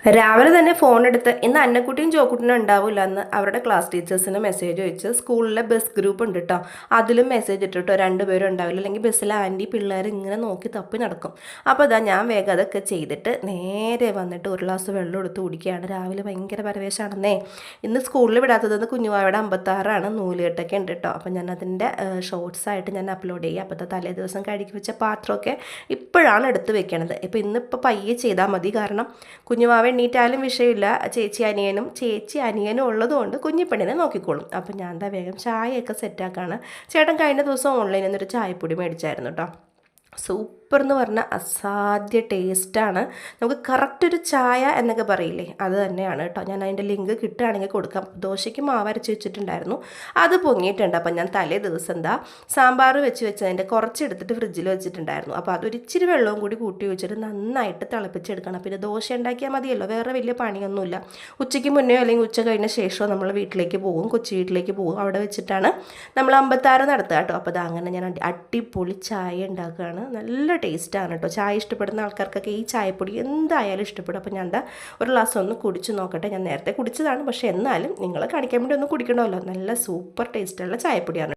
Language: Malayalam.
രാവിലെ തന്നെ ഫോൺ എടുത്ത് ഇന്ന് അന്നക്കുട്ടിയും ചോക്കുട്ടിനും ഉണ്ടാവില്ല എന്ന് അവരുടെ ക്ലാസ് ടീച്ചേഴ്സിന് മെസ്സേജ് അയച്ച് സ്കൂളിലെ ബസ് ഗ്രൂപ്പ് ഉണ്ട് കേട്ടോ, അതിലും മെസ്സേജ് ഇട്ടിട്ടോ രണ്ടുപേരും ഉണ്ടാവില്ല, അല്ലെങ്കിൽ ബസ്സിലെ ആൻറ്റി പിള്ളേർ ഇങ്ങനെ നോക്കി തപ്പി നടക്കും. അപ്പോൾ ഇതാ ഞാൻ വേഗം അതൊക്കെ ചെയ്തിട്ട് നേരെ വന്നിട്ട് ഒരു ഗ്ലാസ് വെള്ളം എടുത്ത് കുടിക്കുകയാണ്. രാവിലെ ഭയങ്കര പരവേശമാണെന്നേ. ഇന്ന് സ്കൂളിൽ വിടാത്തതെന്ന് കുഞ്ഞുവാവയുടെ 56 നൂലുകെട്ടൊക്കെ ഉണ്ട് കേട്ടോ. അപ്പോൾ ഞാൻ അതിൻ്റെ ഷോർട്സ് ആയിട്ട് ഞാൻ അപ്ലോഡ് ചെയ്യുക. അപ്പോഴത്തെ തലേ ദിവസം കഴുകി വെച്ച പാത്രമൊക്കെ ഇപ്പോഴാണ് എടുത്ത് വെക്കണത്. ഇപ്പോൾ ഇന്നിപ്പോൾ പയ്യെ ചെയ്താൽ മതി, കാരണം കുഞ്ഞുവാവ എണ്ണീറ്റാലും വിഷയമില്ല, ചേച്ചി അനിയനും ഉള്ളതുകൊണ്ട് കുഞ്ഞിപ്പെണ്ണിനെ നോക്കിക്കോളും. അപ്പം ഞാൻ എന്താ വേഗം ചായയൊക്കെ സെറ്റാക്കാണ്. ചേട്ടൻ കഴിഞ്ഞ ദിവസം ഓൺലൈനിൽ നിന്നൊരു ചായപ്പൊടി മേടിച്ചായിരുന്നു കേട്ടോ. സൂപ്പർ എന്ന് പറഞ്ഞാൽ അസാധ്യ ടേസ്റ്റാണ്. നമുക്ക് കറക്റ്റ് ഒരു ചായ എന്നൊക്കെ പറയില്ലേ, അത് തന്നെയാണ് കേട്ടോ. ഞാൻ അതിൻ്റെ ലിങ്ക് കിട്ടുകയാണെങ്കിൽ കൊടുക്കാം. ദോശയ്ക്ക് മാവ് അരച്ച് വെച്ചിട്ടുണ്ടായിരുന്നു, അത് പൊങ്ങിയിട്ടുണ്ട്. അപ്പം ഞാൻ തലേ ദിവസം സാമ്പാർ വെച്ചതിൻ്റെ കുറച്ചെടുത്തിട്ട് ഫ്രിഡ്ജിൽ വെച്ചിട്ടുണ്ടായിരുന്നു. അപ്പോൾ അതൊരു ഇച്ചിരി വെള്ളവും കൂടി കൂട്ടി വെച്ചിട്ട് നന്നായിട്ട് തിളപ്പിച്ചെടുക്കണം. പിന്നെ ദോശ ഉണ്ടാക്കിയാൽ മതിയല്ലോ, വേറെ വലിയ പണിയൊന്നുമില്ല. ഉച്ചയ്ക്ക് മുന്നേ അല്ലെങ്കിൽ ഉച്ച കഴിഞ്ഞ ശേഷമോ നമ്മൾ വീട്ടിലേക്ക് പോകും, കൊച്ചി വീട്ടിലേക്ക് പോകും. അവിടെ വെച്ചിട്ടാണ് നമ്മൾ 56 നടത്തുക കേട്ടോ. അപ്പോൾ അത് അങ്ങനെ ഞാൻ അടിപൊളി ചായ ഉണ്ടാക്കുകയാണ്. നല്ല ടേസ്റ്റാണ് കേട്ടോ. ചായ ഇഷ്ടപ്പെടുന്ന ആൾക്കാർക്കൊക്കെ ഈ ചായപ്പൊടി എന്തായാലും ഇഷ്ടപ്പെടും. അപ്പോൾ ഞാൻ ഒരു ഗ്ലാസ് ഒന്ന് കുടിച്ച് നോക്കട്ടെ. ഞാൻ നേരത്തെ കുടിച്ചതാണ്, പക്ഷേ എന്നാലും നിങ്ങളെ കാണിക്കാൻ വേണ്ടി ഒന്ന് കുടിക്കണമല്ലോ. നല്ല സൂപ്പർ ടേസ്റ്റുള്ള ചായപ്പൊടിയാണ്.